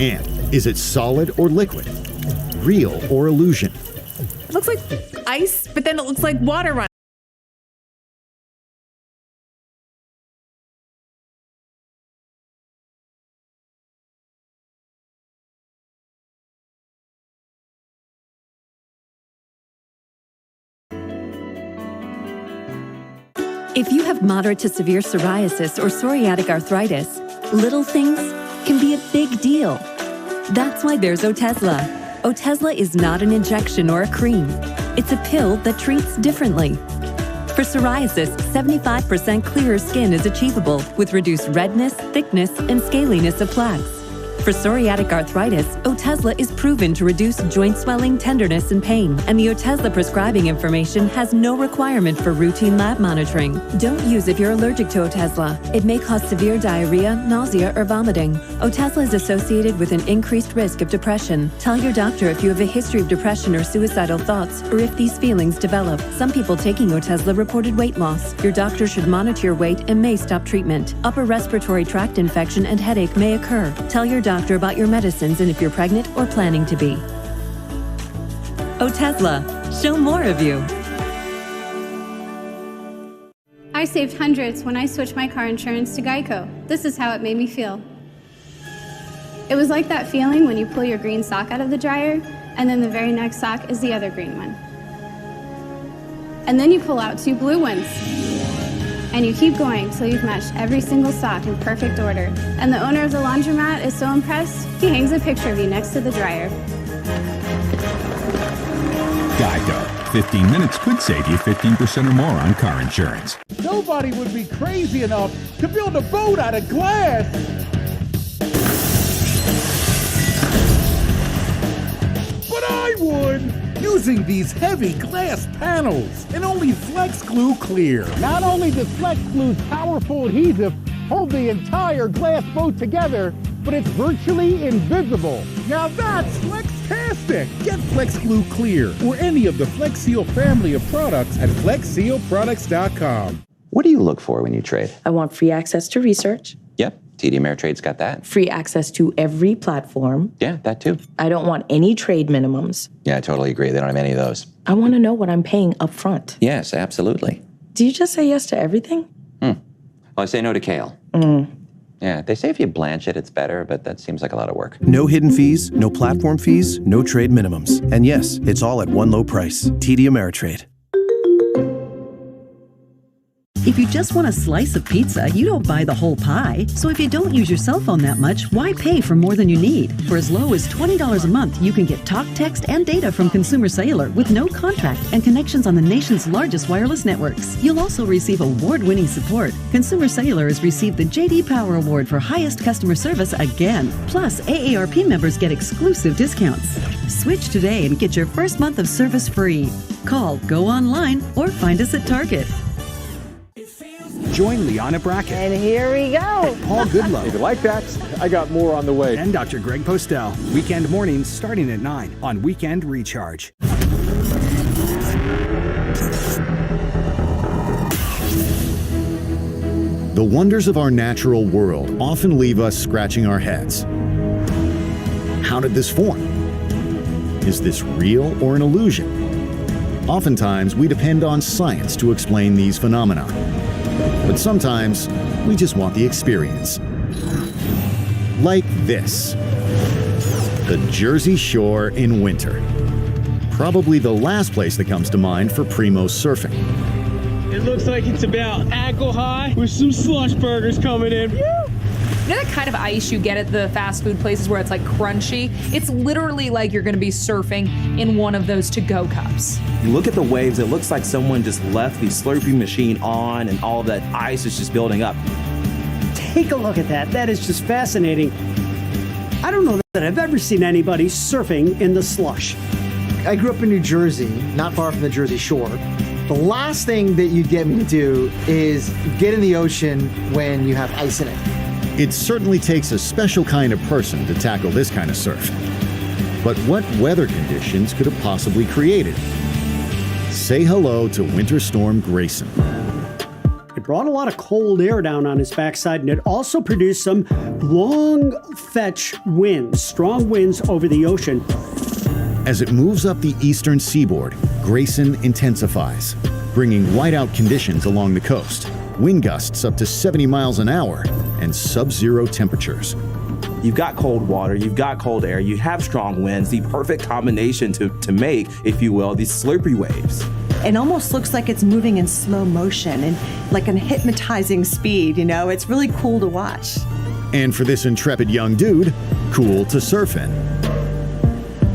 And is it solid or liquid? Real or illusion? It looks like ice, but then it looks like water running. If you have moderate to severe psoriasis or psoriatic arthritis, little things can be a big deal. That's why there's Otezla. Otezla is not an injection or a cream. It's a pill that treats differently. For psoriasis, 75% clearer skin is achievable with reduced redness, thickness, and scaliness of plaques. For psoriatic arthritis, Otezla is proven to reduce joint swelling, tenderness, and pain, and the Otezla prescribing information has no requirement for routine lab monitoring. Don't use if you're allergic to Otezla. It may cause severe diarrhea, nausea, or vomiting. Otezla is associated with an increased risk of depression. Tell your doctor if you have a history of depression or suicidal thoughts, or if these feelings develop. Some people taking Otezla reported weight loss. Your doctor should monitor your weight and may stop treatment. Upper respiratory tract infection and headache may occur. Tell your doctor about your medicines and if you're pregnant or planning to be. Otezla, show more of you. I saved hundreds when I switched my car insurance to Geico. This is how it made me feel. It was like that feeling when you pull your green sock out of the dryer, and then the very next sock is the other green one. And then you pull out 2 blue ones. And you keep going till you've matched every single sock in perfect order. And the owner of the laundromat is so impressed, he hangs a picture of you next to the dryer. Geico. 15 minutes could save you 15% or more on car insurance. Nobody would be crazy enough to build a boat out of glass. But I would! Using these heavy glass panels and only Flex Glue Clear. Not only does Flex Glue's powerful adhesive hold the entire glass boat together, but it's virtually invisible. Now that's Flex-tastic! Get Flex Glue Clear or any of the Flex Seal family of products at FlexSealProducts.com. What do you look for when you trade? I want free access to research. Yep, TD Ameritrade's got that. Free access to every platform. Yeah, that too. I don't want any trade minimums. Yeah, I totally agree. They don't have any of those. I want to know what I'm paying up front. Yes, absolutely. Do you just say yes to everything? Well, I say no to kale. Yeah, they say if you blanch it, it's better, but that seems like a lot of work. No hidden fees, no platform fees, no trade minimums. And yes, it's all at one low price. TD Ameritrade. If you just want a slice of pizza, you don't buy the whole pie. So if you don't use your cell phone that much, why pay for more than you need? For as low as $20 a month, you can get talk, text, and data from Consumer Cellular with no contract and connections on the nation's largest wireless networks. You'll also receive award-winning support. Consumer Cellular has received the J.D. Power Award for highest customer service again. Plus, AARP members get exclusive discounts. Switch today and get your first month of service free. Call, go online, or find us at Target. Join Liana Brackett. And here we go. Paul Goodlow. If you like that, I got more on the way. And Dr. Greg Postel. Weekend mornings starting at 9 on Weekend Recharge. The wonders of our natural world often leave us scratching our heads. How did this form? Is this real or an illusion? Oftentimes, we depend on science to explain these phenomena. But sometimes, we just want the experience. Like this. The Jersey Shore in winter. Probably the last place that comes to mind for primo surfing. It looks like it's about ankle high with some slush burgers coming in. You know that kind of ice you get at the fast food places where it's like crunchy? It's literally like you're gonna be surfing in one of those to-go cups. You look at the waves, it looks like someone just left the Slurpee machine on and all of that ice is just building up. Take a look at that. That is just fascinating. I don't know that I've ever seen anybody surfing in the slush. I grew up in New Jersey, not far from the Jersey Shore. The last thing that you get me to do is get in the ocean when you have ice in it. It certainly takes a special kind of person to tackle this kind of surf. But what weather conditions could have possibly created? Say hello to Winter Storm Grayson. It brought a lot of cold air down on its backside, and it also produced some long fetch winds, strong winds over the ocean. As it moves up the eastern seaboard, Grayson intensifies, bringing whiteout conditions along the coast, wind gusts up to 70 miles an hour, and sub-zero temperatures. You've got cold water, you've got cold air, you have strong winds, the perfect combination to make, if you will, these slurpy waves. It almost looks like it's moving in slow motion and like a hypnotizing speed, you know? It's really cool to watch. And for this intrepid young dude, cool to surf in.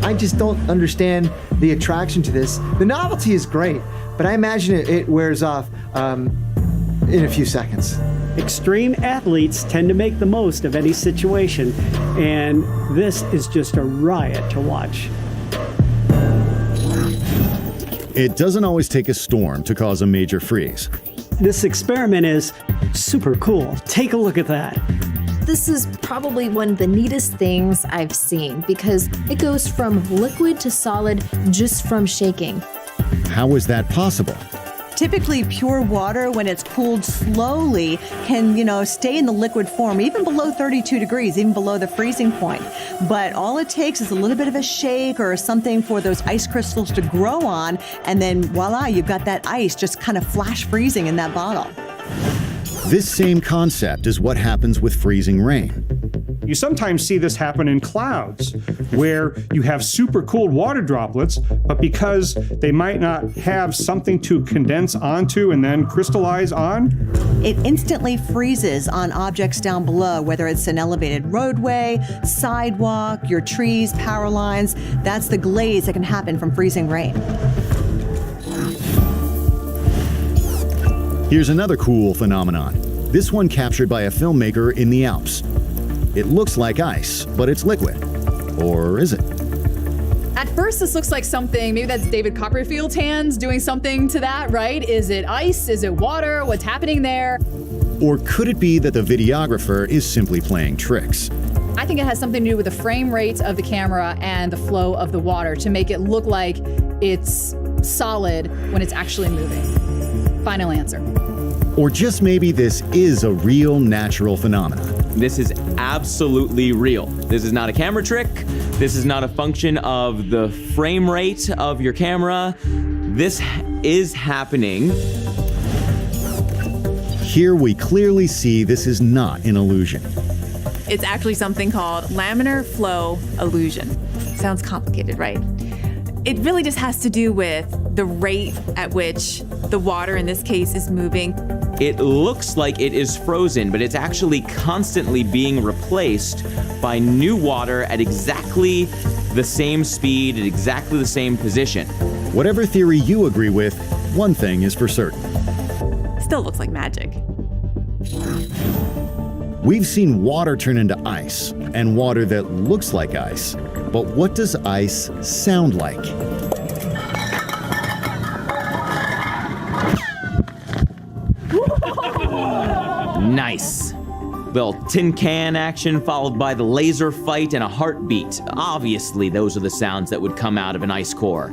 I just don't understand the attraction to this. The novelty is great, but I imagine it wears off in a few seconds. Extreme athletes tend to make the most of any situation, and this is just a riot to watch. It doesn't always take a storm to cause a major freeze. This experiment is super cool. Take a look at that. This is probably one of the neatest things I've seen because it goes from liquid to solid just from shaking. How is that possible? Typically, pure water, when it's cooled slowly, can, stay in the liquid form, even below 32 degrees, even below the freezing point. But all it takes is a little bit of a shake or something for those ice crystals to grow on, and then voila, you've got that ice just kind of flash freezing in that bottle. This same concept is what happens with freezing rain. You sometimes see this happen in clouds, where you have super cooled water droplets, but because they might not have something to condense onto and then crystallize on, it instantly freezes on objects down below, whether it's an elevated roadway, sidewalk, your trees, power lines. That's the glaze that can happen from freezing rain. Here's another cool phenomenon. This one captured by a filmmaker in the Alps. It looks like ice, but it's liquid. Or is it? At first, this looks like something, maybe that's David Copperfield's hands doing something to that, right? Is it ice? Is it water? What's happening there? Or could it be that the videographer is simply playing tricks? I think it has something to do with the frame rate of the camera and the flow of the water to make it look like it's solid when it's actually moving. Final answer. Or just maybe this is a real natural phenomenon. This is absolutely real. This is not a camera trick. This is not a function of the frame rate of your camera. This is happening. Here we clearly see this is not an illusion. It's actually something called laminar flow illusion. Sounds complicated, right? It really just has to do with the rate at which the water in this case is moving. It looks like it is frozen, but it's actually constantly being replaced by new water at exactly the same speed, at exactly the same position. Whatever theory you agree with, one thing is for certain. Still looks like magic. We've seen water turn into ice, and water that looks like ice. But what does ice sound like? Nice. Little tin can action followed by the laser fight and a heartbeat. Obviously, those are the sounds that would come out of an ice core.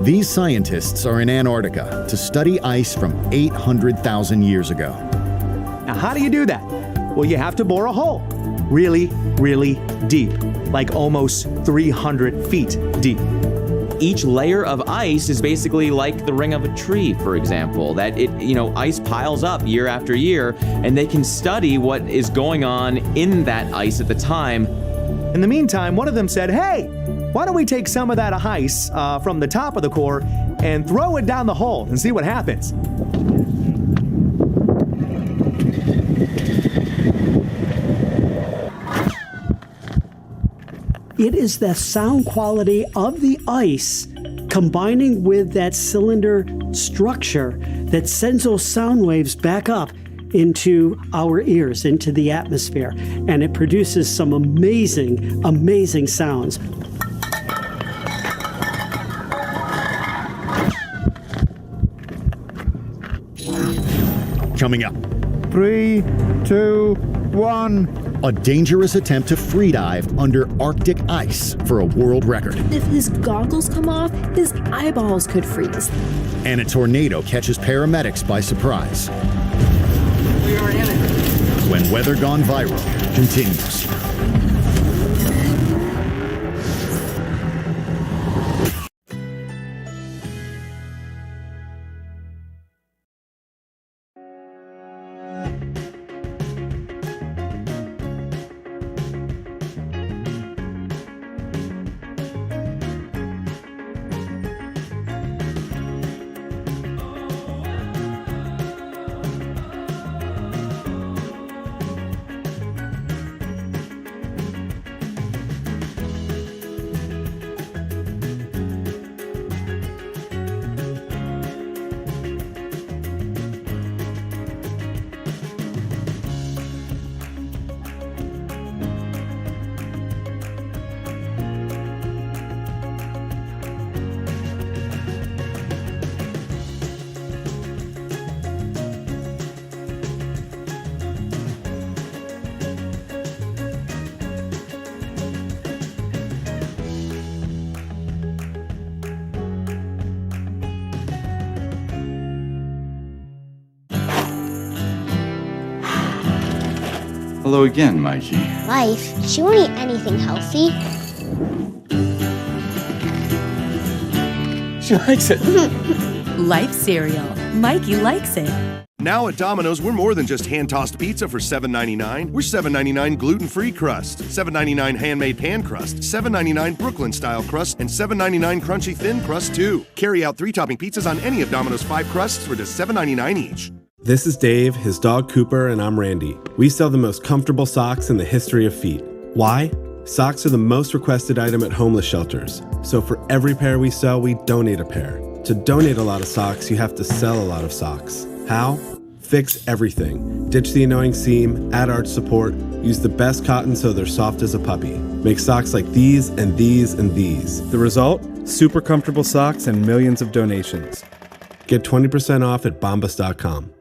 These scientists are in Antarctica to study ice from 800,000 years ago. Now, how do you do that? Well, you have to bore a hole really, really deep, like almost 300 feet deep. Each layer of ice is basically like the ring of a tree, for example, that ice piles up year after year, and they can study what is going on in that ice at the time. In the meantime, one of them said, hey, why don't we take some of that ice from the top of the core and throw it down the hole and see what happens? It is the sound quality of the ice combining with that cylinder structure that sends those sound waves back up into our ears, into the atmosphere, and it produces some amazing, amazing sounds. Coming up. 3, 2, 1. A dangerous attempt to free dive under Arctic ice for a world record. If his goggles come off, his eyeballs could freeze. And a tornado catches paramedics by surprise. We are in it. When Weather Gone Viral continues. Hello again, Mikey. Life? She won't eat anything healthy. She likes it. Life cereal. Mikey likes it. Now at Domino's, we're more than just hand-tossed pizza for $7.99. We're $7.99 gluten-free crust, $7.99 handmade pan crust, $7.99 Brooklyn-style crust, and $7.99 crunchy thin crust, too. Carry out 3-topping pizzas on any of Domino's 5 crusts for just $7.99 each. This is Dave, his dog Cooper, and I'm Randy. We sell the most comfortable socks in the history of feet. Why? Socks are the most requested item at homeless shelters. So for every pair we sell, we donate a pair. To donate a lot of socks, you have to sell a lot of socks. How? Fix everything. Ditch the annoying seam, add arch support, use the best cotton so they're soft as a puppy. Make socks like these and these and these. The result? Super comfortable socks and millions of donations. Get 20% off at bombas.com.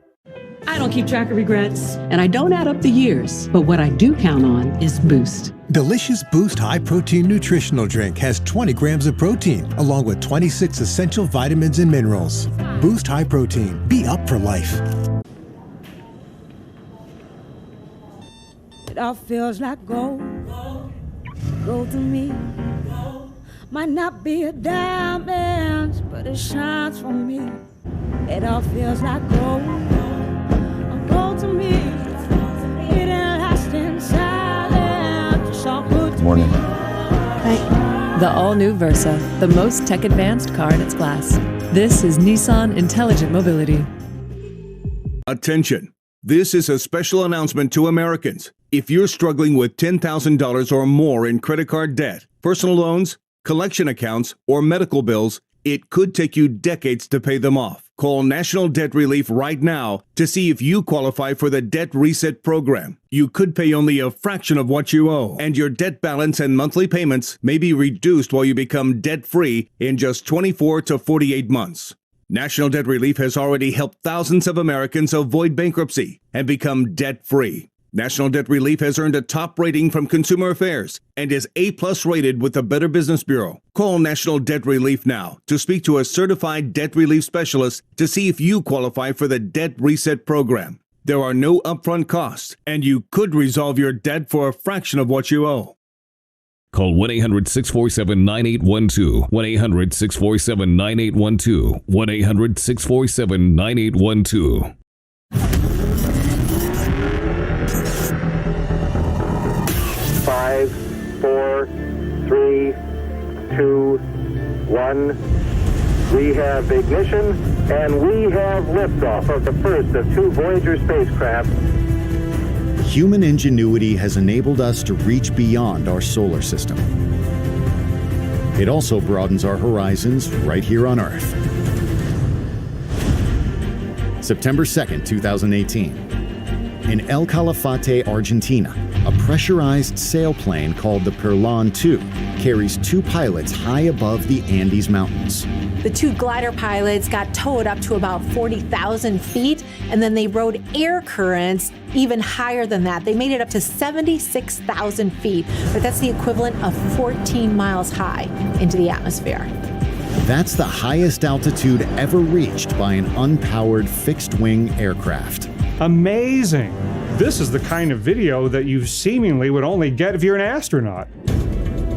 I don't keep track of regrets, and I don't add up the years. But what I do count on is Boost. Delicious Boost High Protein Nutritional Drink has 20 grams of protein, along with 26 essential vitamins and minerals. Boost High Protein. Be up for life. It all feels like gold. Gold to me. Might not be a diamond, but it shines for me. It all feels like gold. Gold to me. It lasts in silence. So good to Morning. The all-new Versa, the most tech-advanced car in its class. This is Nissan Intelligent Mobility. Attention. This is a special announcement to Americans. If you're struggling with $10,000 or more in credit card debt, personal loans, collection accounts, or medical bills, it could take you decades to pay them off. Call National Debt Relief right now to see if you qualify for the Debt Reset program. You could pay only a fraction of what you owe, and your debt balance and monthly payments may be reduced while you become debt-free in just 24 to 48 months. National Debt Relief has already helped thousands of Americans avoid bankruptcy and become debt-free. National Debt Relief has earned a top rating from Consumer Affairs and is A+ rated with the Better Business Bureau. Call National Debt Relief now to speak to a certified debt relief specialist to see if you qualify for the Debt Reset program. There are no upfront costs, and you could resolve your debt for a fraction of what you owe. Call 1-800-647-9812, 1-800-647-9812, 1-800-647-9812. 5, 4, 3, 2, 1. We have ignition, and we have liftoff of the first of 2 Voyager spacecraft. Human ingenuity has enabled us to reach beyond our solar system. It also broadens our horizons right here on Earth. September 2nd, 2018. In El Calafate, Argentina, a pressurized sailplane called the Perlon 2 carries 2 pilots high above the Andes Mountains. The 2 glider pilots got towed up to about 40,000 feet, and then they rode air currents even higher than that. They made it up to 76,000 feet, but that's the equivalent of 14 miles high into the atmosphere. That's the highest altitude ever reached by an unpowered fixed-wing aircraft. Amazing! This is the kind of video that you seemingly would only get if you're an astronaut.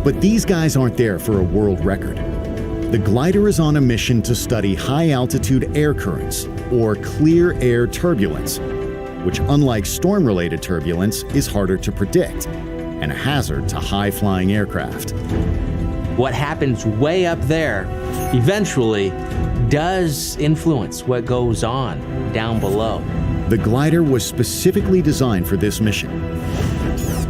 But these guys aren't there for a world record. The glider is on a mission to study high-altitude air currents, or clear air turbulence, which, unlike storm-related turbulence, is harder to predict and a hazard to high-flying aircraft. What happens way up there eventually does influence what goes on down below. The glider was specifically designed for this mission,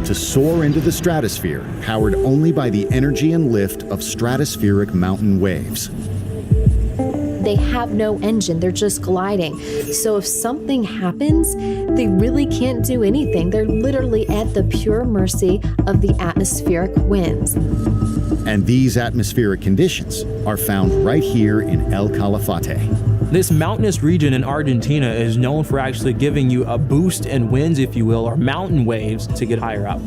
to soar into the stratosphere, powered only by the energy and lift of stratospheric mountain waves. They have no engine, they're just gliding. So if something happens, they really can't do anything. They're literally at the pure mercy of the atmospheric winds. And these atmospheric conditions are found right here in El Calafate. This mountainous region in Argentina is known for actually giving you a boost in winds, if you will, or mountain waves to get higher up.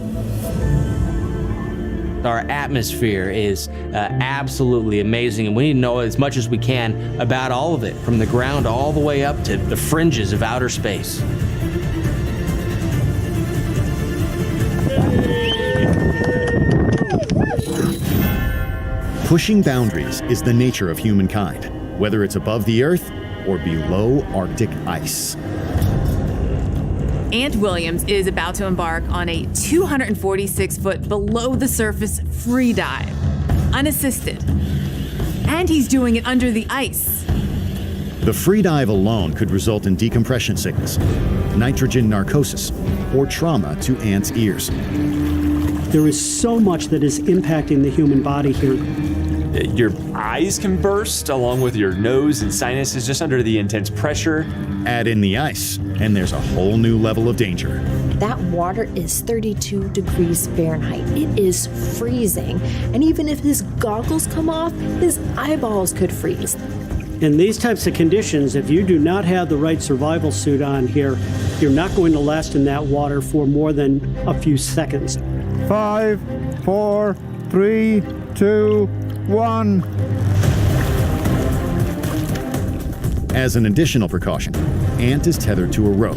Our atmosphere is absolutely amazing, and we need to know as much as we can about all of it, from the ground all the way up to the fringes of outer space. Pushing boundaries is the nature of humankind, whether it's above the Earth or below Arctic ice. Ant Williams is about to embark on a 246-foot below-the-surface free dive, unassisted. And he's doing it under the ice. The free dive alone could result in decompression sickness, nitrogen narcosis, or trauma to ants' ears. There is so much that is impacting the human body here. Your eyes can burst along with your nose and sinuses just under the intense pressure. Add in the ice, and there's a whole new level of danger. That water is 32 degrees Fahrenheit. It is freezing. And even if his goggles come off, his eyeballs could freeze. In these types of conditions, if you do not have the right survival suit on here, you're not going to last in that water for more than a few seconds. 5, 4, 3, 2, 1. As an additional precaution, Ant is tethered to a rope.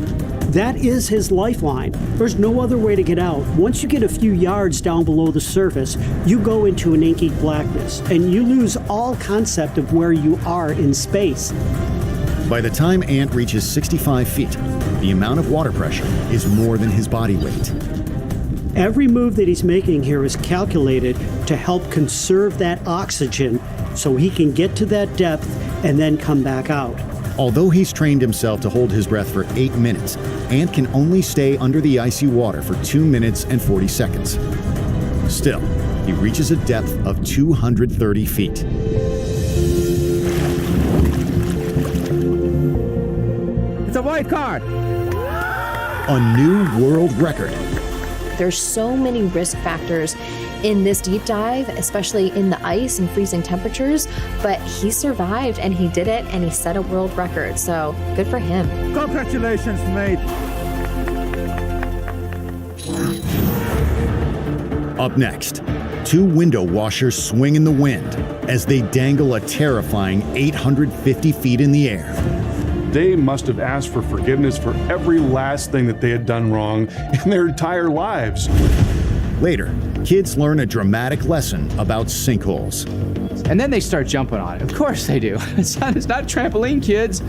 That is his lifeline. There's no other way to get out. Once you get a few yards down below the surface, you go into an inky blackness, and you lose all concept of where you are in space. By the time Ant reaches 65 feet, the amount of water pressure is more than his body weight. Every move that he's making here is calculated to help conserve that oxygen so he can get to that depth and then come back out. Although he's trained himself to hold his breath for 8 minutes, Ant can only stay under the icy water for 2 minutes and 40 seconds. Still, he reaches a depth of 230 feet. It's a white card! A new world record. There's so many risk factors in this deep dive, especially in the ice and freezing temperatures, but he survived and he did it and he set a world record, so good for him. Congratulations, mate. Up next, 2 window washers swing in the wind as they dangle a terrifying 850 feet in the air. They must have asked for forgiveness for every last thing that they had done wrong in their entire lives. Later, kids learn a dramatic lesson about sinkholes. And then they start jumping on it. Of course they do. It's not trampoline, kids.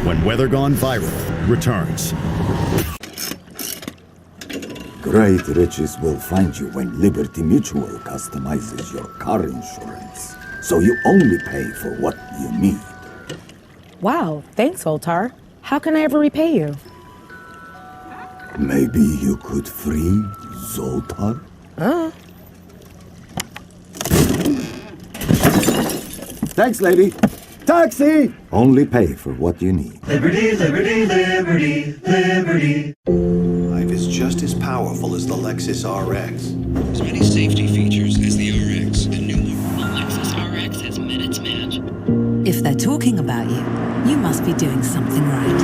When Weather Gone Viral returns. Great riches will find you when Liberty Mutual customizes your car insurance, so you only pay for what you need. Wow, thanks, Zoltar. How can I ever repay you? Maybe you could free Zoltar? Uh. Thanks, lady. Taxi! Only pay for what you need. Liberty, liberty, liberty, liberty. Life is just as powerful as the Lexus RX. As many safety features as the RX. The new Lexus RX has met its match. If they're talking about you, you must be doing something right.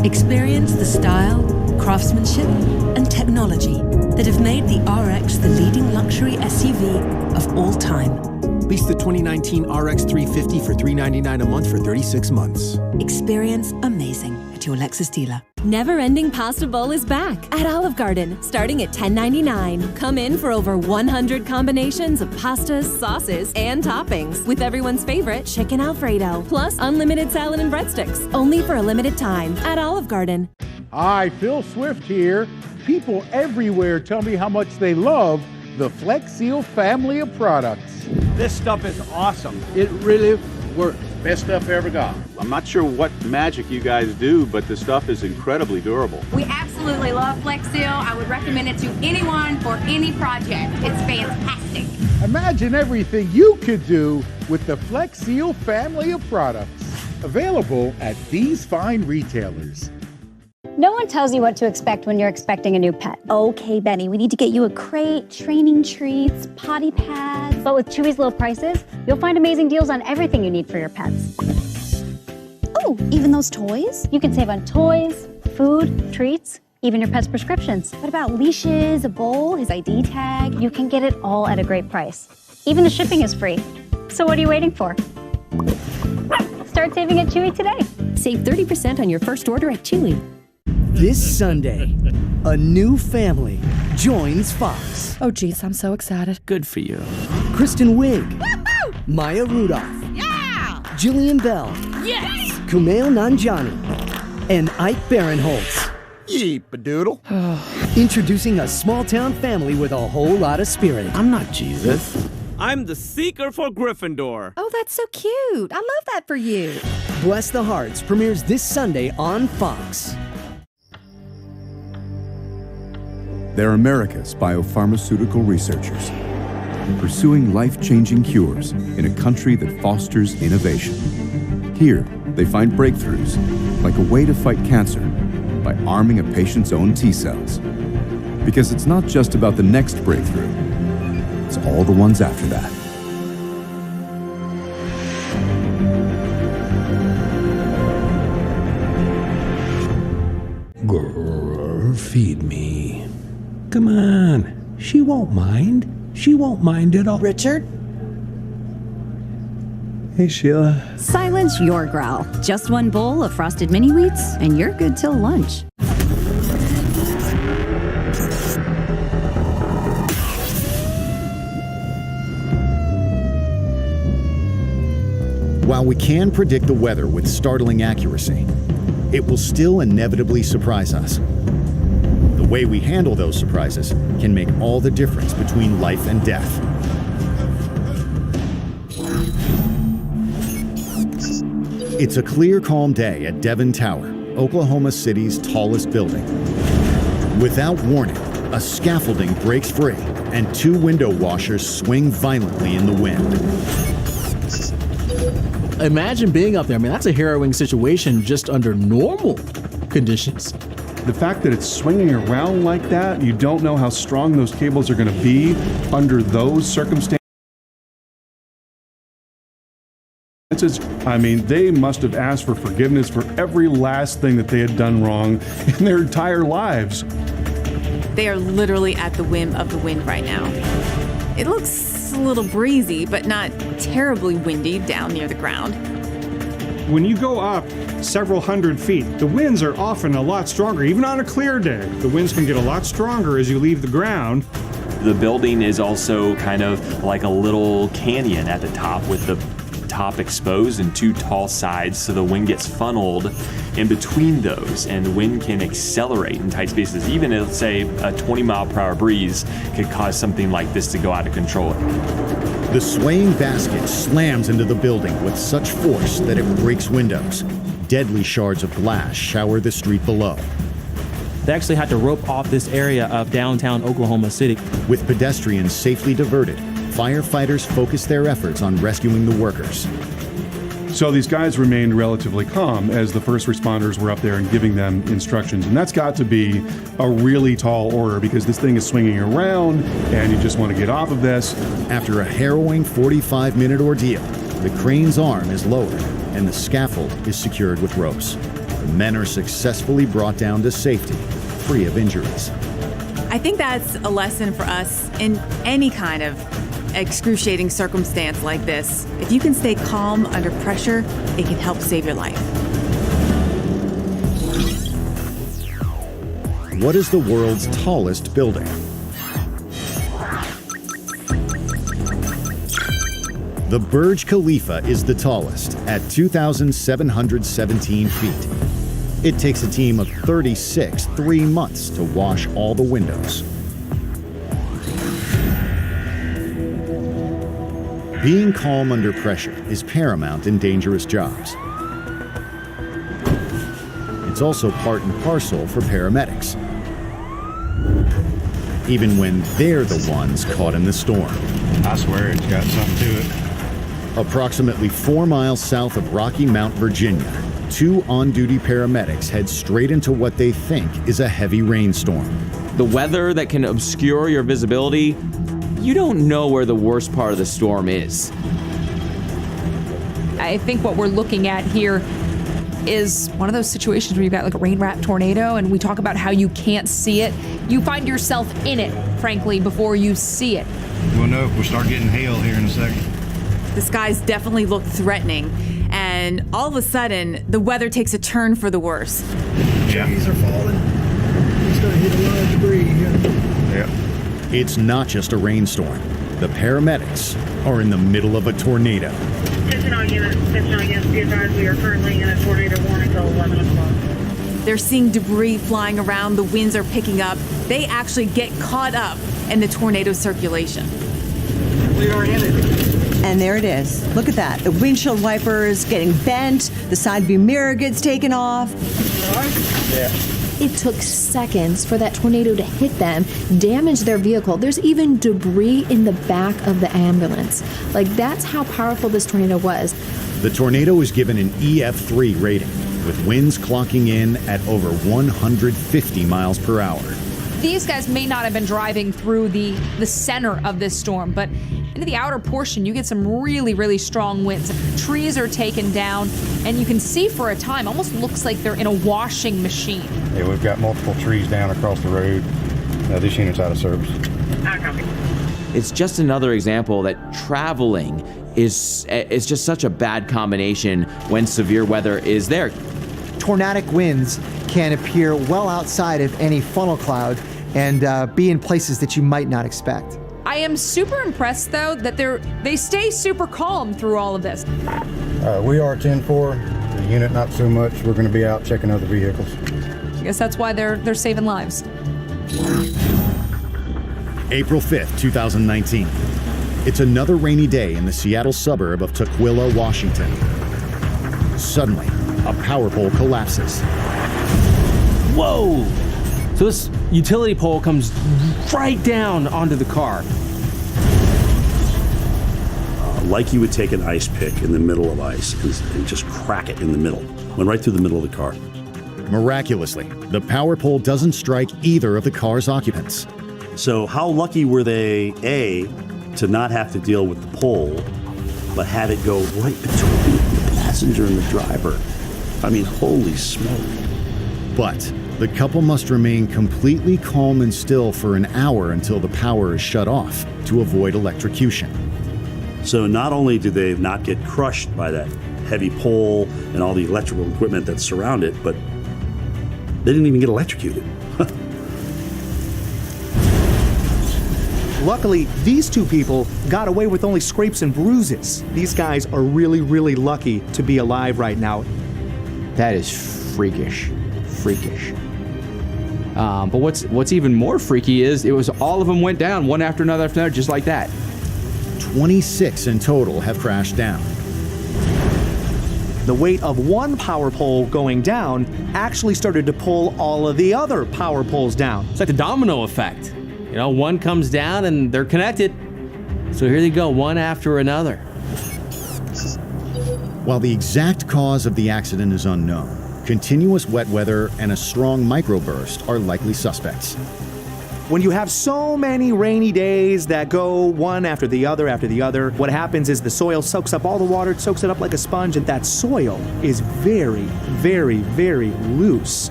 Experience the style, craftsmanship, and technology that have made the RX the leading luxury SUV of all time. Lease the 2019 RX 350 for $399 a month for 36 months. Experience amazing at your Lexus dealer. Never Ending Pasta Bowl is back at Olive Garden, starting at $10.99. Come in for over 100 combinations of pastas, sauces, and toppings, with everyone's favorite chicken Alfredo, plus unlimited salad and breadsticks, only for a limited time at Olive Garden. Hi, Phil Swift here. People everywhere tell me how much they love the Flex Seal family of products. This stuff is awesome. It really works. Best stuff I ever got. I'm not sure what magic you guys do, but the stuff is incredibly durable. We absolutely love Flex Seal. I would recommend it to anyone for any project. It's fantastic. Imagine everything you could do with the Flex Seal family of products. Available at these fine retailers. No one tells you what to expect when you're expecting a new pet. Okay, Benny, we need to get you a crate, training treats, potty pads. But with Chewy's low prices, you'll find amazing deals on everything you need for your pets. Oh, even those toys? You can save on toys, food, treats, even your pet's prescriptions. What about leashes, a bowl, his ID tag? You can get it all at a great price. Even the shipping is free. So what are you waiting for? Start saving at Chewy today. Save 30% on your first order at Chewy. This Sunday, a new family joins Fox. Oh, geez, I'm so excited. Good for you. Kristen Wiig, Maya Rudolph, Jillian Bell, Yes! Kumail Nanjiani, and Ike Barinholtz. Yeepadoodle. Introducing a small-town family with a whole lot of spirit. I'm not Jesus. I'm the seeker for Gryffindor. Oh, that's so cute. I love that for you. Bless the Hearts premieres this Sunday on Fox. They're America's biopharmaceutical researchers, pursuing life-changing cures in a country that fosters innovation. Here, they find breakthroughs, like a way to fight cancer by arming a patient's own T-cells. Because it's not just about the next breakthrough, it's all the ones after that. Grrr, feed me. Come on. She won't mind. She won't mind at all. Richard? Hey, Sheila. Silence your growl. Just one bowl of frosted mini wheats, and you're good till lunch. While we can predict the weather with startling accuracy, it will still inevitably surprise us. The way we handle those surprises can make all the difference between life and death. It's a clear, calm day at Devon Tower, Oklahoma City's tallest building. Without warning, a scaffolding breaks free and two window washers swing violently in the wind. Imagine being up there. I mean, that's a harrowing situation just under normal conditions. The fact that it's swinging around like that, you don't know how strong those cables are going to be under those circumstances. I mean, they must have asked for forgiveness for every last thing that they had done wrong in their entire lives. They are literally at the whim of the wind right now. It looks a little breezy, but not terribly windy down near the ground. When you go up several hundred feet, the winds are often a lot stronger. Even on a clear day, the winds can get a lot stronger as you leave the ground. The building is also kind of like a little canyon at the top with the top exposed and two tall sides, so the wind gets funneled in between those, and the wind can accelerate in tight spaces. Even if, say, a 20-mile-per-hour breeze could cause something like this to go out of control. The swaying basket slams into the building with such force that it breaks windows. Deadly shards of glass shower the street below. They actually had to rope off this area of downtown Oklahoma City. With pedestrians safely diverted, firefighters focused their efforts on rescuing the workers. So these guys remained relatively calm as the first responders were up there and giving them instructions. And that's got to be a really tall order because this thing is swinging around and you just want to get off of this. After a harrowing 45-minute ordeal, the crane's arm is lowered and the scaffold is secured with ropes. The men are successfully brought down to safety, free of injuries. I think that's a lesson for us in any kind of excruciating circumstance like this. If you can stay calm under pressure, it can help save your life. What is the world's tallest building? The Burj Khalifa is the tallest at 2,717 feet. It takes a team of 36 3 months to wash all the windows. Being calm under pressure is paramount in dangerous jobs. It's also part and parcel for paramedics, even when they're the ones caught in the storm. I swear it's got something to it. Approximately 4 miles south of Rocky Mount, Virginia, 2 on-duty paramedics head straight into what they think is a heavy rainstorm. The weather that can obscure your visibility, you don't know where the worst part of the storm is. I think what we're looking at here is one of those situations where you've got like a rain-wrapped tornado and we talk about how you can't see it. You find yourself in it, frankly, before you see it. We'll know if we start getting hail here in a second. The skies definitely look threatening, and all of a sudden, the weather takes a turn for the worse. Trees are falling. It's going to hit a lot of debris here. Yeah. It's not just a rainstorm. The paramedics are in the middle of a tornado. Attention all units, be advised we are currently in a tornado warning until 11 o'clock. They're seeing debris flying around, the winds are picking up. They actually get caught up in the tornado circulation. We are in it. And there it is. Look at that. The windshield wipers getting bent, the side view mirror gets taken off. Yeah. It took seconds for that tornado to hit them, damage their vehicle. There's even debris in the back of the ambulance. Like, that's how powerful this tornado was. The tornado was given an EF3 rating, with winds clocking in at over 150 miles per hour. These guys may not have been driving through the center of this storm, but into the outer portion, you get some really, really strong winds. Trees are taken down, and you can see for a time, almost looks like they're in a washing machine. Yeah, we've got multiple trees down across the road. This unit's out of service. It's just another example that traveling is just such a bad combination when severe weather is there. Tornadic winds can appear well outside of any funnel cloud and be in places that you might not expect. I am super impressed, though, that they stay super calm through all of this. We are 10-4. The unit, not so much. We're going to be out checking other vehicles. I guess that's why they're saving lives. April 5th, 2019. It's another rainy day in the Seattle suburb of Tukwila, Washington. Suddenly, a power pole collapses. Whoa! So this utility pole comes right down onto the car. Like you would take an ice pick in the middle of ice and just crack it in the middle. Went right through the middle of the car. Miraculously, the power pole doesn't strike either of the car's occupants. So how lucky were they, A, to not have to deal with the pole, but have it go right between the passenger and the driver? I mean, holy smoke. But the couple must remain completely calm and still for an hour until the power is shut off to avoid electrocution. So not only do they not get crushed by that heavy pole and all the electrical equipment that surround it, but they didn't even get electrocuted. Luckily, these two people got away with only scrapes and bruises. These guys are really, really lucky to be alive right now. That is freakish. But what's even more freaky is it was all of them went down one after another, just like that. 26 in total have crashed down. The weight of one power pole going down actually started to pull all of the other power poles down. It's like the domino effect. You know, one comes down and they're connected. So here they go, one after another. While the exact cause of the accident is unknown, continuous wet weather and a strong microburst are likely suspects. When you have so many rainy days that go one after the other, what happens is the soil soaks up all the water, it soaks it up like a sponge, and that soil is very, very, very loose.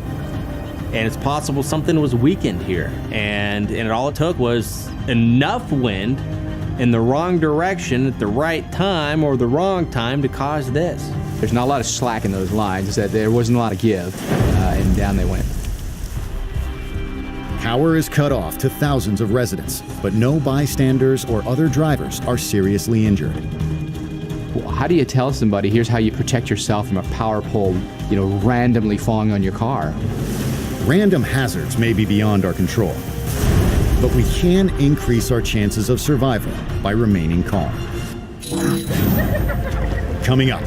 And it's possible something was weakened here. And all it took was enough wind in the wrong direction at the right time or the wrong time to cause this. There's not a lot of slack in those lines, that there wasn't a lot of give, and down they went. Power is cut off to thousands of residents, but no bystanders or other drivers are seriously injured. Well, how do you tell somebody, here's how you protect yourself from a power pole, randomly falling on your car? Random hazards may be beyond our control, but we can increase our chances of survival by remaining calm. Coming up.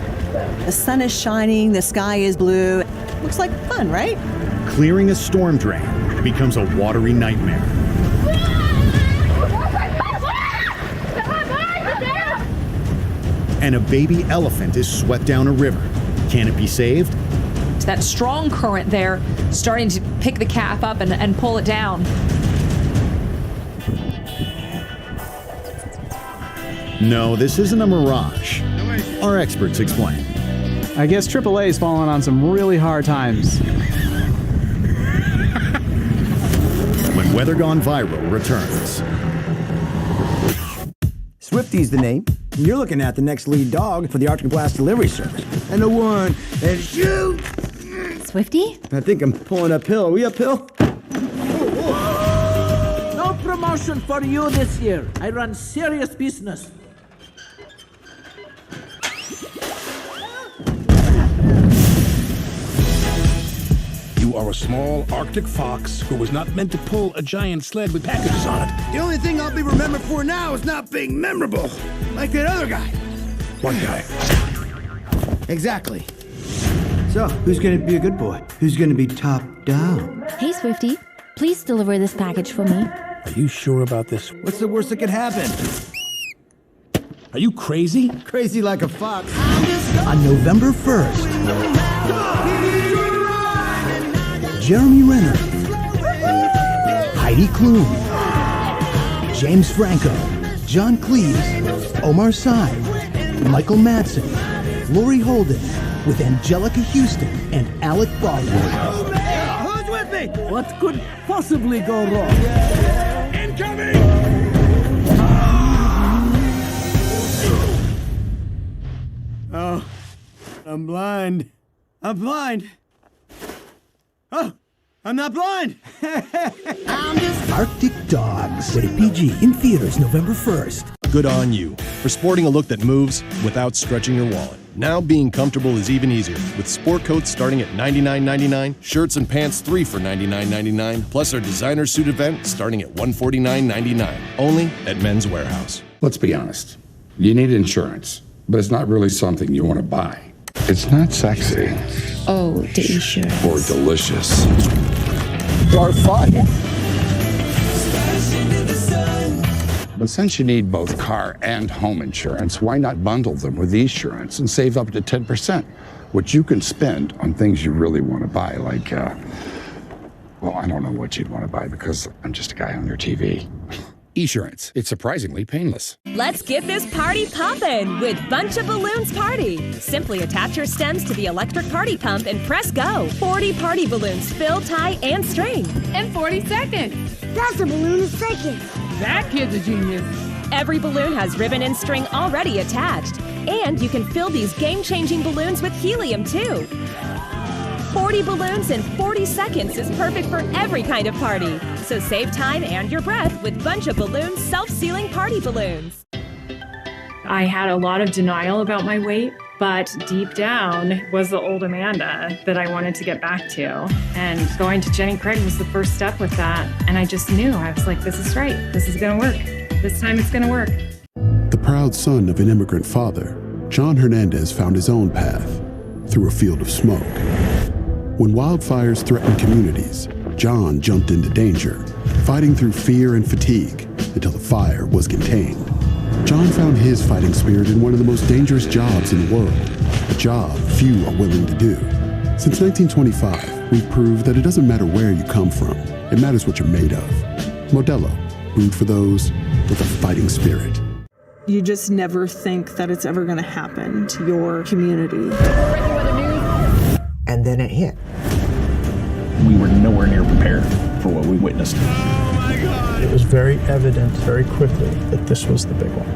The sun is shining, the sky is blue. Looks like fun, right? Clearing a storm drain becomes a watery nightmare. And a baby elephant is swept down a river. Can it be saved? That strong current there starting to pick the calf up and pull it down. No, this isn't a mirage. Our experts explain. I guess AAA's fallen on some really hard times. When Weather Gone Viral returns. Swifty's the name. And you're looking at the next lead dog for the Arctic Blast delivery service. And the one that shoots. Swifty? I think I'm pulling uphill. Are we uphill? No promotion for you this year. I run serious business. You are a small Arctic fox who was not meant to pull a giant sled with packages on it. The only thing I'll be remembered for now is not being memorable. Like that other guy. What guy? Exactly. So, who's gonna be a good boy? Who's gonna be top down? Hey, Swifty. Please deliver this package for me. Are you sure about this? What's the worst that could happen? Are you crazy? Crazy like a fox. On November 1st, Jeremy Renner, Heidi Klum, James Franco, John Cleese, Omar Sy, Michael Madsen, Laurie Holden, with Angelica Houston and Alec Baldwin. Who's with me? What could possibly go wrong? Incoming! Oh, I'm blind. I'm blind. Oh, I'm not blind. Arctic Dogs. Rated PG in theaters November 1st. Good on you for sporting a look that moves without stretching your wallet. Now being comfortable is even easier with sport coats starting at $99.99, shirts and pants 3 for $99.99, plus our designer suit event starting at $149.99. Only at Men's Warehouse. Let's be honest. You need insurance, but it's not really something you want to buy. It's not sexy. Oh, delicious. Or delicious. Or fun. But since you need both car and home insurance, why not bundle them with Esurance and save up to 10%, which you can spend on things you really want to buy, like, well, I don't know what you'd want to buy because I'm just a guy on your TV. Esurance. It's surprisingly painless. Let's get this party poppin' with Bunch of Balloons Party. Simply attach your stems to the electric party pump and press go. 40 party balloons fill, tie, and string. In 40 seconds. That's a balloon a second. That kid's a genius. Every balloon has ribbon and string already attached. And you can fill these game-changing balloons with helium, too. 40 balloons in 40 seconds is perfect for every kind of party. So save time and your breath with Bunch of Balloons self-sealing party balloons. I had a lot of denial about my weight, but deep down was the old Amanda that I wanted to get back to. And going to Jenny Craig was the first step with that. And I just knew, I was like, this is right. This is gonna work. This time it's gonna work. The proud son of an immigrant father, John Hernandez found his own path through a field of smoke. When wildfires threatened communities, John jumped into danger, fighting through fear and fatigue until the fire was contained. John found his fighting spirit in one of the most dangerous jobs in the world, a job few are willing to do. Since 1925, we've proved that it doesn't matter where you come from, it matters what you're made of. Modelo, brewed for those with a fighting spirit. You just never think that it's ever going to happen to your community. And then it hit. We were nowhere near prepared for what we witnessed. It was very evident very quickly that this was the big one.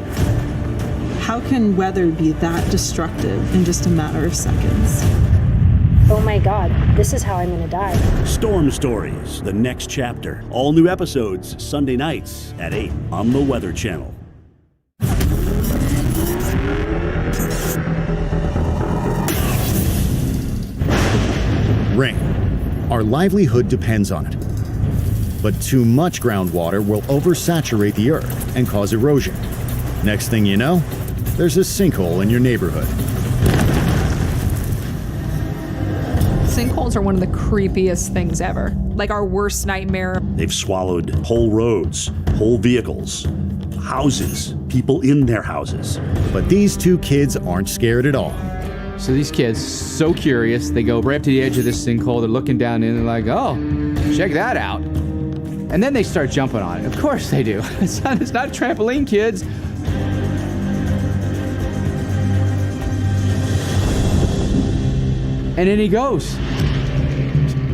How can weather be that destructive in just a matter of seconds? Oh my God, this is how I'm gonna die. Storm Stories, the next chapter. All new episodes Sunday nights at 8 on the Weather Channel. Rain. Our livelihood depends on it. But too much groundwater will oversaturate the earth and cause erosion. Next thing you know, there's a sinkhole in your neighborhood. Sinkholes are one of the creepiest things ever. Like our worst nightmare. They've swallowed whole roads, whole vehicles, houses, people in their houses. But these two kids aren't scared at all. So these kids, so curious, they go right up to the edge of this sinkhole, they're looking down in, and they're like, oh, check that out. And then they start jumping on it. Of course they do. It's not a trampoline, kids. And in he goes.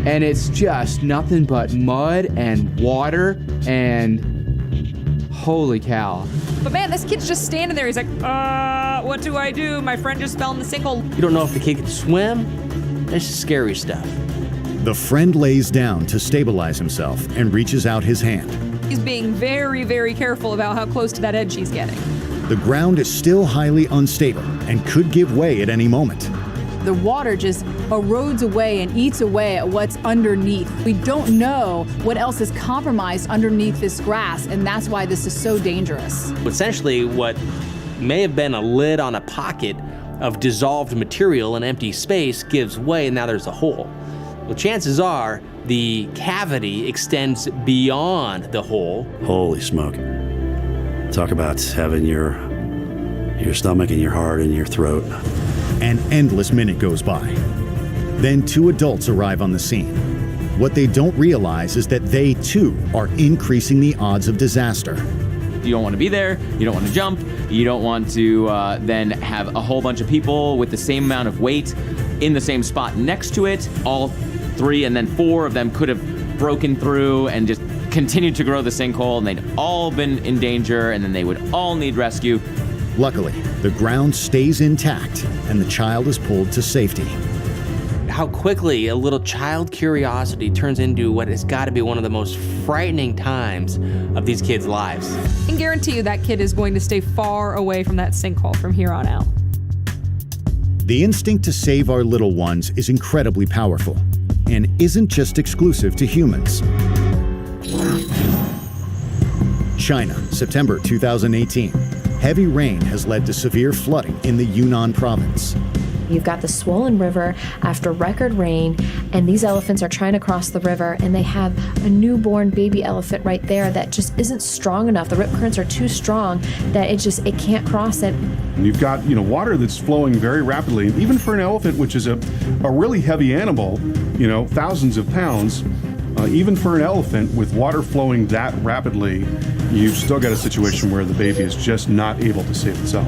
And it's just nothing but mud and water and holy cow. But man, this kid's just standing there. He's like, what do I do? My friend just fell in the sinkhole. You don't know if the kid can swim? That's scary stuff. The friend lays down to stabilize himself and reaches out his hand. He's being very, very careful about how close to that edge he's getting. The ground is still highly unstable and could give way at any moment. The water just erodes away and eats away at what's underneath. We don't know what else is compromised underneath this grass, and that's why this is so dangerous. Essentially, what may have been a lid on a pocket of dissolved material in empty space gives way, and now there's a hole. Well, chances are the cavity extends beyond the hole. Holy smoke. Talk about having your stomach and your heart and your throat. An endless minute goes by. Then two adults arrive on the scene. What they don't realize is that they, too, are increasing the odds of disaster. You don't want to be there, you don't want to jump, you don't want to then have a whole bunch of people with the same amount of weight in the same spot next to it. All 3 and then 4 of them could have broken through and just continued to grow the sinkhole, and they'd all been in danger, and then they would all need rescue. Luckily, the ground stays intact, and the child is pulled to safety. How quickly a little child curiosity turns into what has got to be one of the most frightening times of these kids' lives. I can guarantee you that kid is going to stay far away from that sinkhole from here on out. The instinct to save our little ones is incredibly powerful and isn't just exclusive to humans. China, September 2018. Heavy rain has led to severe flooding in the Yunnan province. You've got the swollen river after record rain, and these elephants are trying to cross the river, and they have a newborn baby elephant right there that just isn't strong enough. The rip currents are too strong that it can't cross it. And you've got, water that's flowing very rapidly. Even for an elephant, which is a really heavy animal, thousands of pounds, even for an elephant with water flowing that rapidly, you've still got a situation where the baby is just not able to save itself.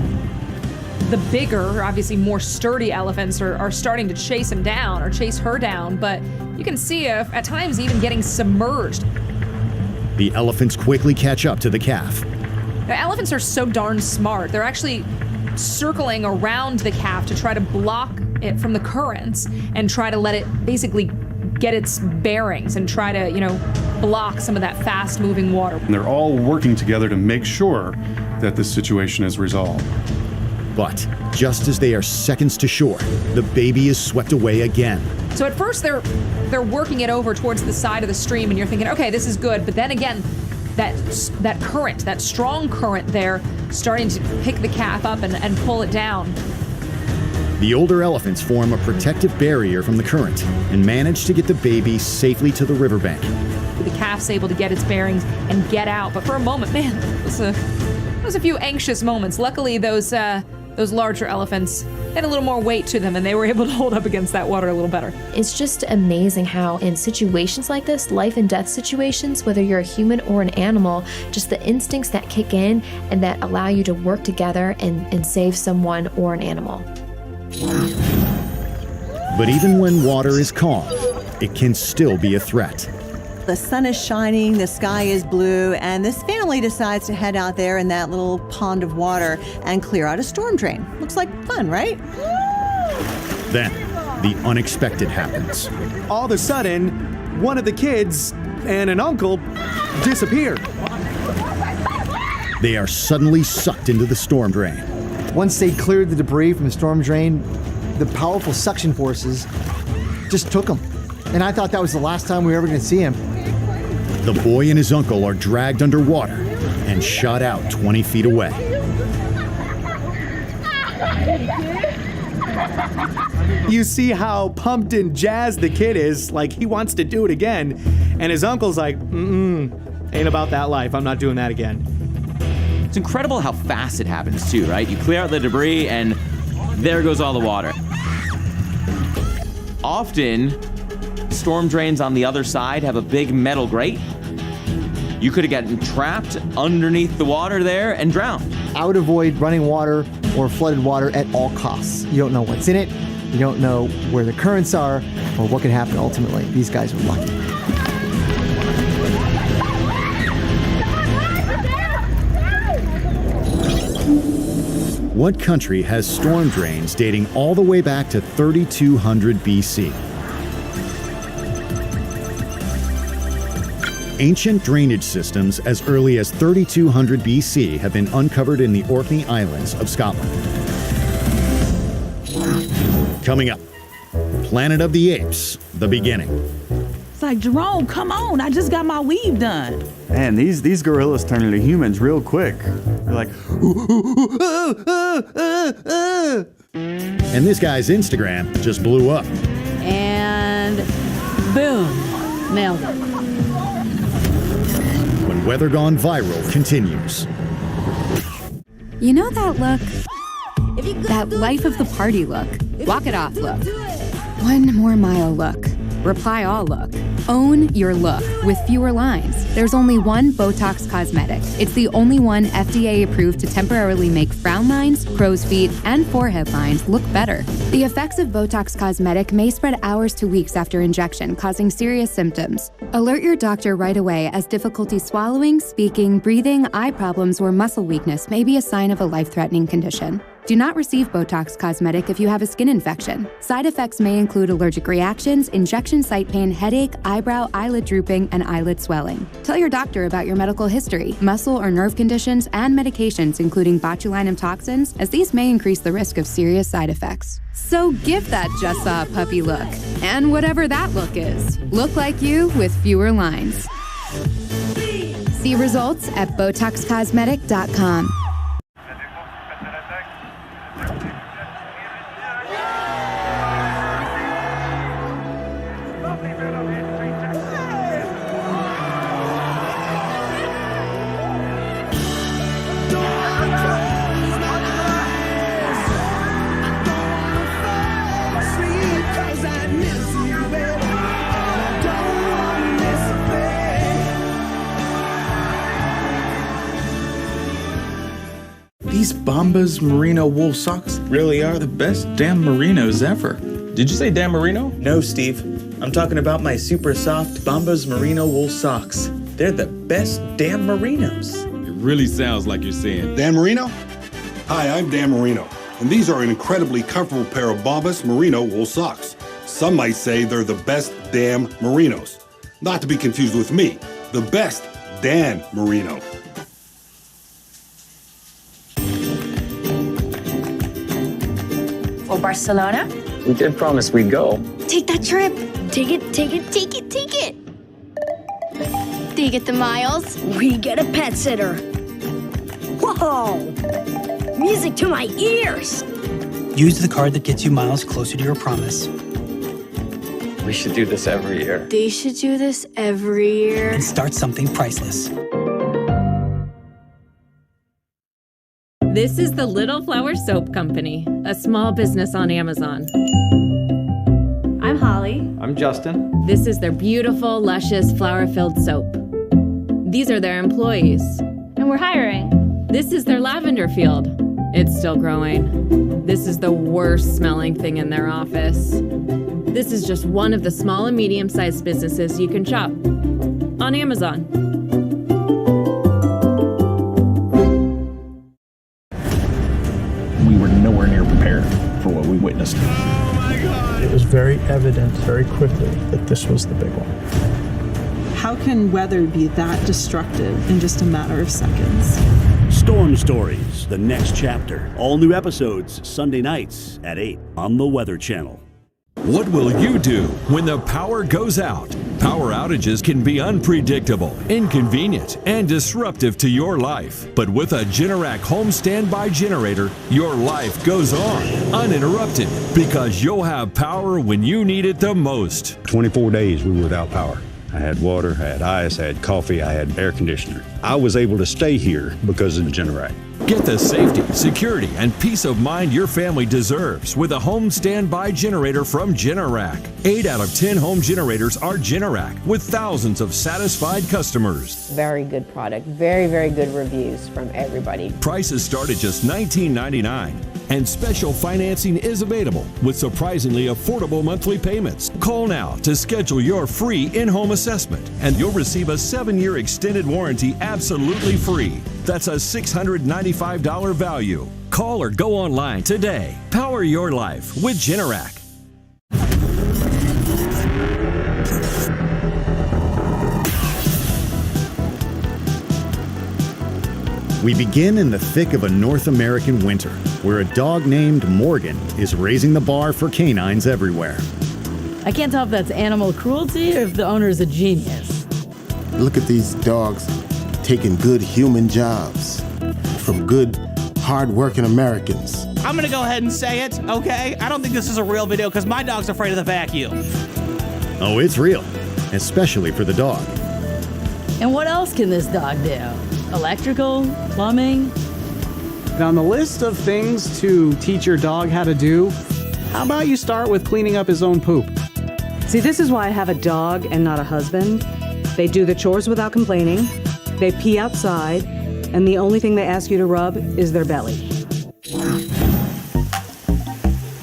The bigger, obviously more sturdy elephants are starting to chase him down or chase her down, but you can see at times even getting submerged. The elephants quickly catch up to the calf. Now, elephants are so darn smart. They're actually circling around the calf to try to block it from the currents and try to let it basically get its bearings and try to, block some of that fast-moving water. And they're all working together to make sure that this situation is resolved. But just as they are seconds to shore, the baby is swept away again. So at first they're working it over towards the side of the stream, and you're thinking, okay, this is good. But then again, that current, that strong current there, starting to pick the calf up and pull it down. The older elephants form a protective barrier from the current and manage to get the baby safely to the riverbank. The calf's able to get its bearings and get out. But for a moment, man, it was was a few anxious moments. Luckily, those larger elephants had a little more weight to them, and they were able to hold up against that water a little better. It's just amazing how in situations like this, life and death situations, whether you're a human or an animal, just the instincts that kick in and that allow you to work together and save someone or an animal. But even when water is calm, it can still be a threat. The sun is shining, the sky is blue, and this family decides to head out there in that little pond of water and clear out a storm drain. Looks like fun, right? Then, the unexpected happens. All of a sudden, one of the kids and an uncle disappeared. They are suddenly sucked into the storm drain. Once they cleared the debris from the storm drain, the powerful suction forces just took them. And I thought that was the last time we were ever going to see him. The boy and his uncle are dragged underwater and shot out 20 feet away. You see how pumped and jazzed the kid is, like he wants to do it again. And his uncle's like, ain't about that life. I'm not doing that again. It's incredible how fast it happens too, right? You clear out the debris and there goes all the water. Often, storm drains on the other side have a big metal grate. You could have gotten trapped underneath the water there and drowned. I would avoid running water or flooded water at all costs. You don't know what's in it. You don't know where the currents are or what could happen ultimately. These guys are lucky. What country has storm drains dating all the way back to 3200 BC? Ancient drainage systems as early as 3200 BC have been uncovered in the Orkney Islands of Scotland. Coming up, Planet of the Apes, the beginning. It's like, Jerome, come on, I just got my weave done. Man, these gorillas turn into humans real quick. They're like, And this guy's Instagram just blew up. And boom, nailed it. When Weather Gone Viral continues. You know that look? That life of the party look. Walk it off look. 1 more mile look. Reply all look. Own your look with fewer lines. There's only one Botox cosmetic. It's the only one FDA approved to temporarily make frown lines, crow's feet, and forehead lines look better. The effects of Botox cosmetic may spread hours to weeks after injection, causing serious symptoms. Alert your doctor right away, as difficulty swallowing, speaking, breathing, eye problems, or muscle weakness may be a sign of a life-threatening condition. Do not receive Botox cosmetic if you have a skin infection. Side effects may include allergic reactions, injection site pain, headache, eyebrow, eyelid drooping, and eyelid swelling. Tell your doctor about your medical history, muscle or nerve conditions, and medications including botulinum toxins, as these may increase the risk of serious side effects. So give that just saw a puppy look. And whatever that look is, look like you with fewer lines. See results at BotoxCosmetic.com. These Bombas merino wool socks really are the best damn merinos ever. Did you say damn merino? No, Steve. I'm talking about my super soft Bombas merino wool socks. They're the best damn merinos. It really sounds like you're saying Dan Marino? Hi, I'm Dan Marino, and these are an incredibly comfortable pair of Bombas merino wool socks. Some might say they're the best damn merinos. Not to be confused with me, the best Dan Marino. For Barcelona? We did promise we'd go. Take that trip. Take it, take it, take it, take it. Do you get the miles? We get a pet sitter. Whoa! Music to my ears. Use the card that gets you miles closer to your promise. We should do this every year. They should do this every year. And start something priceless. This is the Little Flower Soap Company, a small business on Amazon. I'm Holly. I'm Justin. This is their beautiful, luscious, flower-filled soap. These are their employees. And we're hiring. This is their lavender field. It's still growing. This is the worst smelling thing in their office. This is just one of the small and medium-sized businesses you can shop on Amazon. We were nowhere near prepared for what we witnessed. It was very evident very quickly that this was the big one. How can weather be that destructive in just a matter of seconds? Storm Stories, the next chapter. All new episodes Sunday nights at 8 on the Weather Channel. What will you do when the power goes out? Power outages can be unpredictable, inconvenient, and disruptive to your life. But with a Generac home standby generator, your life goes on, uninterrupted, because you'll have power when you need it the most. 24 days we were without power. I had water, I had ice, I had coffee, I had air conditioner. I was able to stay here because of the Generac. Get the safety, security, and peace of mind your family deserves with a home standby generator from Generac. 8 out of 10 home generators are Generac, with thousands of satisfied customers. Very good product. Very, very good reviews from everybody. Prices start at just $19.99. And special financing is available with surprisingly affordable monthly payments. Call now to schedule your free in-home assessment, and you'll receive a 7-year extended warranty absolutely free. That's a $695 value. Call or go online today. Power your life with Generac. We begin in the thick of a North American winter, where a dog named Morgan is raising the bar for canines everywhere. I can't tell if that's animal cruelty or if the owner is a genius. Look at these dogs taking good human jobs from good, hard-working Americans. I'm gonna go ahead and say it, okay? I don't think this is a real video because my dog's afraid of the vacuum. Oh, it's real, especially for the dog. And what else can this dog do? Electrical? Plumbing? And on the list of things to teach your dog how to do, how about you start with cleaning up his own poop? See, this is why I have a dog and not a husband. They do the chores without complaining. They pee outside, and the only thing they ask you to rub is their belly.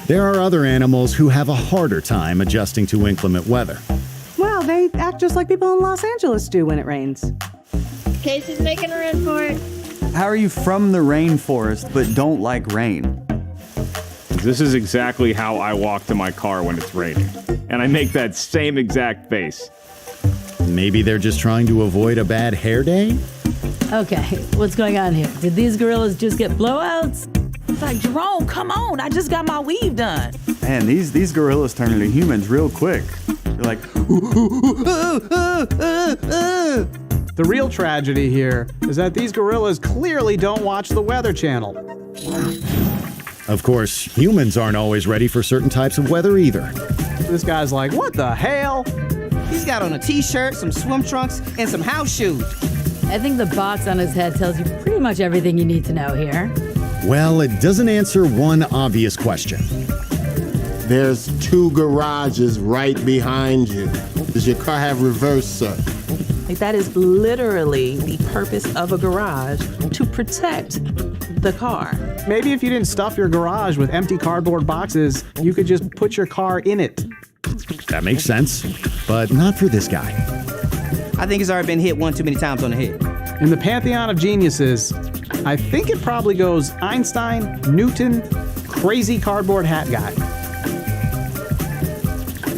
There are other animals who have a harder time adjusting to inclement weather. Well, they act just like people in Los Angeles do when it rains. Casey's making a run for it. How are you from the rainforest but don't like rain? This is exactly how I walk to my car when it's raining. And I make that same exact face. Maybe they're just trying to avoid a bad hair day? Okay, what's going on here? Did these gorillas just get blowouts? It's like, Jerome, come on, I just got my weave done. Man, these gorillas turn into humans real quick. They're like, The real tragedy here is that these gorillas clearly don't watch the Weather Channel. Of course, humans aren't always ready for certain types of weather either. This guy's like, what the hell? He's got on a t-shirt, some swim trunks, and some house shoes. I think the box on his head tells you pretty much everything you need to know here. Well, it doesn't answer one obvious question. There's 2 garages right behind you. Does your car have reverse, sir? Like, that is literally the purpose of a garage, to protect the car. Maybe if you didn't stuff your garage with empty cardboard boxes, you could just put your car in it. That makes sense, but not for this guy. I think he's already been hit one too many times on the head. In the pantheon of geniuses, I think it probably goes Einstein, Newton, crazy cardboard hat guy.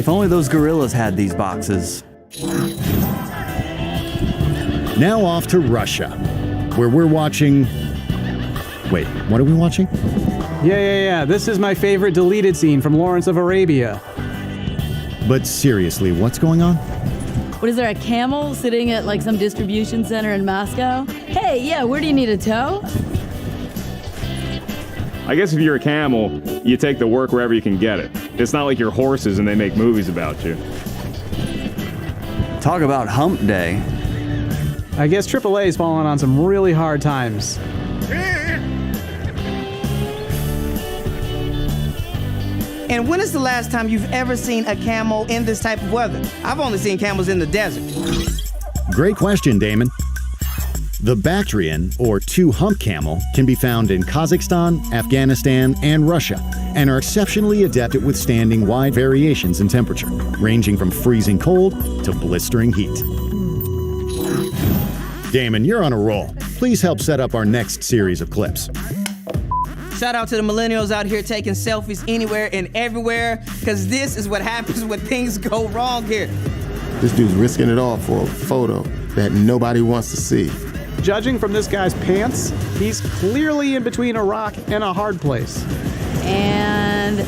if only those gorillas had these boxes. Now off to Russia, where we're watching... Wait, what are we watching? Yeah. This is my favorite deleted scene from Lawrence of Arabia. But seriously, what's going on? What is there, a camel sitting at like some distribution center in Moscow? Hey, yeah, where do you need a tow? I guess if you're a camel, you take the work wherever you can get it. It's not like you're horses and they make movies about you. Talk about hump day. I guess AAA's fallen on some really hard times. And when is the last time you've ever seen a camel in this type of weather? I've only seen camels in the desert. Great question, Damon. The Bactrian, or two-hump camel, can be found in Kazakhstan, Afghanistan, and Russia, and are exceptionally adept at withstanding wide variations in temperature, ranging from freezing cold to blistering heat. Damon, you're on a roll. Please help set up our next series of clips. Shout out to the millennials out here taking selfies anywhere and everywhere, because this is what happens when things go wrong here. This dude's risking it all for a photo that nobody wants to see. Judging from this guy's pants, he's clearly in between a rock and a hard place. And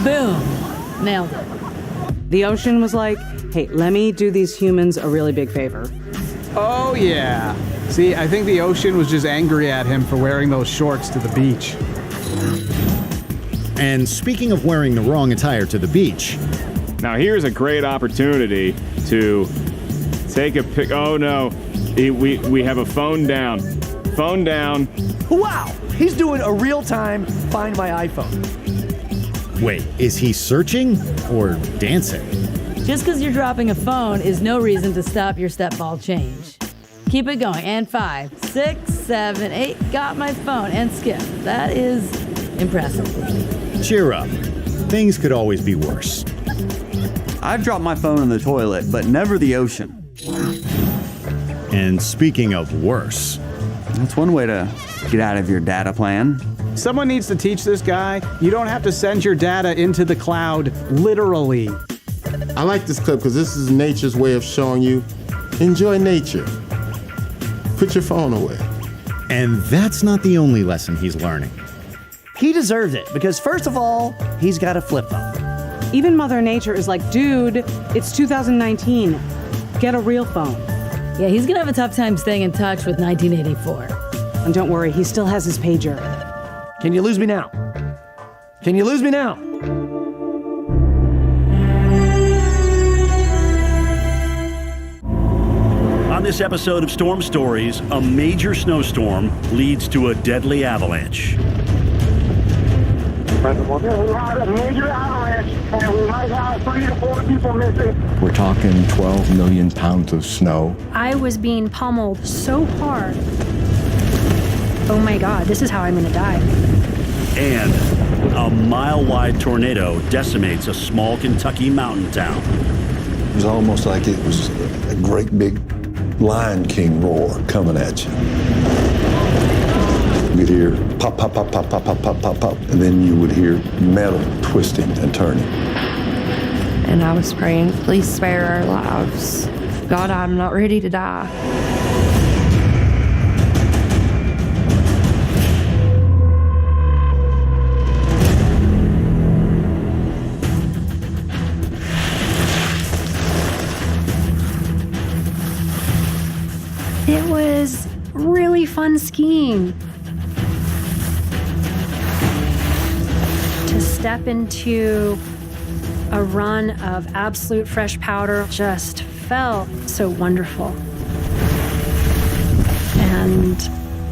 boom, nailed it. The ocean was like, hey, let me do these humans a really big favor. Oh, yeah. See, I think the ocean was just angry at him for wearing those shorts to the beach. And speaking of wearing the wrong attire to the beach. Now here's a great opportunity to take a pic. Oh no, we have a phone down. Phone down. Wow, he's doing a real-time Find My iPhone. Wait, is he searching or dancing? Just because you're dropping a phone is no reason to stop your step ball change. Keep it going. And 5, 6, 7, 8. Got my phone. And skip. That is impressive. Cheer up. Things could always be worse. I've dropped my phone in the toilet, but never the ocean. And speaking of worse, that's one way to get out of your data plan. Someone needs to teach this guy you don't have to send your data into the cloud, literally. I like this clip because this is nature's way of showing you, enjoy nature. Put your phone away. And that's not the only lesson he's learning. He deserves it because, first of all, he's got a flip phone. Even Mother Nature is like, dude, it's 2019. Get a real phone. Yeah, he's gonna have a tough time staying in touch with 1984. And don't worry, he still has his pager. Can you lose me now? Can you lose me now? On this episode of Storm Stories, a major snowstorm leads to a deadly avalanche. We had a major avalanche, and we might have 3 to 4 people missing. We're talking 12 million pounds of snow. I was being pummeled so hard. Oh my God, this is how I'm gonna die. And a mile-wide tornado decimates a small Kentucky mountain town. It was almost like it was a great big Lion King roar coming at you. You'd hear pop, pop, pop, pop, pop, pop, pop, pop, pop, and then you would hear metal twisting and turning. And I was praying, please spare our lives. God, I'm not ready to die. It was really fun skiing. To step into a run of absolute fresh powder just felt so wonderful. And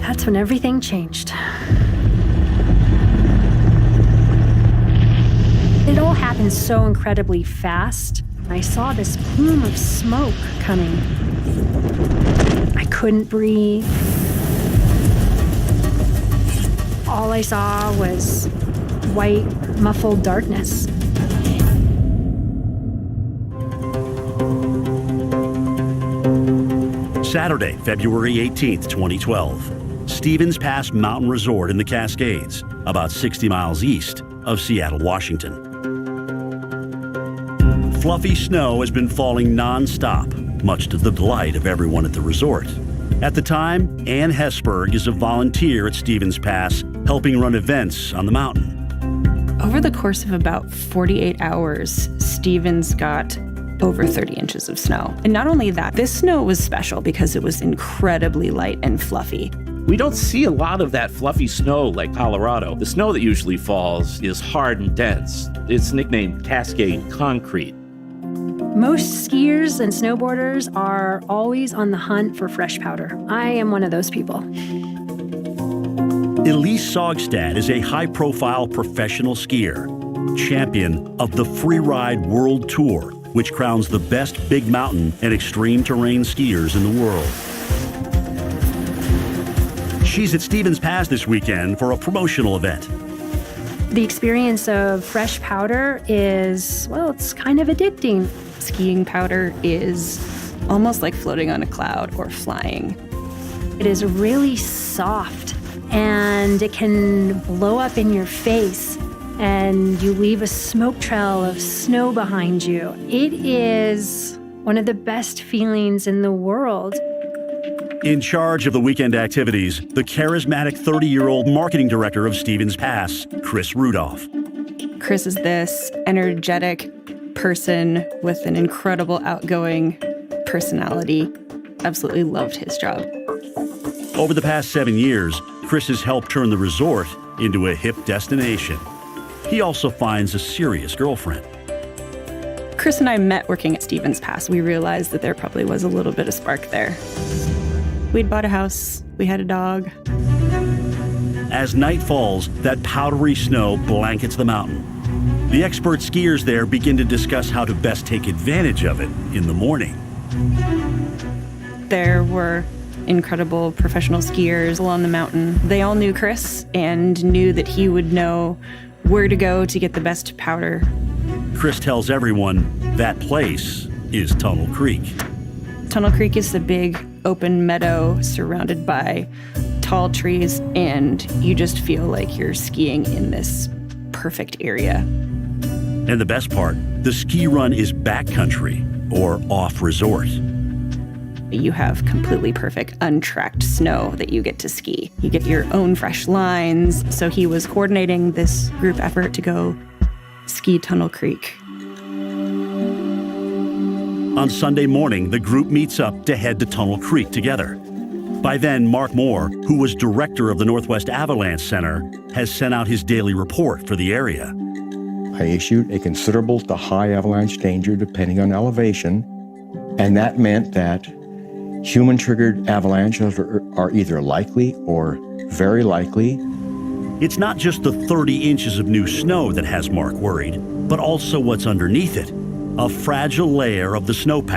that's when everything changed. It all happened so incredibly fast. I saw this plume of smoke coming. I couldn't breathe. All I saw was white, muffled darkness. Saturday, February 18th, 2012. Stevens Pass Mountain Resort in the Cascades, about 60 miles east of Seattle, Washington. Fluffy snow has been falling non-stop, much to the delight of everyone at the resort. At the time, Ann Hesberg is a volunteer at Stevens Pass, helping run events on the mountain. Over the course of about 48 hours, Stevens got over 30 inches of snow. And not only that, this snow was special because it was incredibly light and fluffy. We don't see a lot of that fluffy snow like Colorado. The snow that usually falls is hard and dense. It's nicknamed Cascade Concrete. Most skiers and snowboarders are always on the hunt for fresh powder. I am one of those people. Elise Sogstad is a high-profile professional skier. champion of the Freeride World Tour, which crowns the best big mountain and extreme terrain skiers in the world. She's at Stevens Pass this weekend for a promotional event. The experience of fresh powder is, well, it's kind of addicting. Skiing powder is almost like floating on a cloud or flying. It is really soft and it can blow up in your face and you leave a smoke trail of snow behind you. It is one of the best feelings in the world. In charge of the weekend activities, the charismatic 30-year-old marketing director of Stevens Pass, Chris Rudolph. Chris is this energetic person with an incredible outgoing personality. Absolutely loved his job. Over the past 7 years, Chris has helped turn the resort into a hip destination. He also finds a serious girlfriend. Chris and I met working at Stevens Pass. We realized that there probably was a little bit of spark there. We'd bought a house, we had a dog. As night falls, that powdery snow blankets the mountain. The expert skiers there begin to discuss how to best take advantage of it in the morning. There were incredible professional skiers along the mountain. They all knew Chris and knew that he would know where to go to get the best powder. Chris tells everyone that place is Tunnel Creek. Tunnel Creek is a big open meadow surrounded by tall trees, and you just feel like you're skiing in this perfect area. And the best part, the ski run is backcountry or off-resort. You have completely perfect untracked snow that you get to ski. You get your own fresh lines. So he was coordinating this group effort to go ski Tunnel Creek. On Sunday morning, the group meets up to head to Tunnel Creek together. By then, Mark Moore, who was director of the Northwest Avalanche Center, has sent out his daily report for the area. I issued a considerable to high avalanche danger depending on elevation, and that meant that human-triggered avalanches are either likely or very likely. It's not just the 30 inches of new snow that has Mark worried, but also what's underneath it, a fragile layer of the snowpack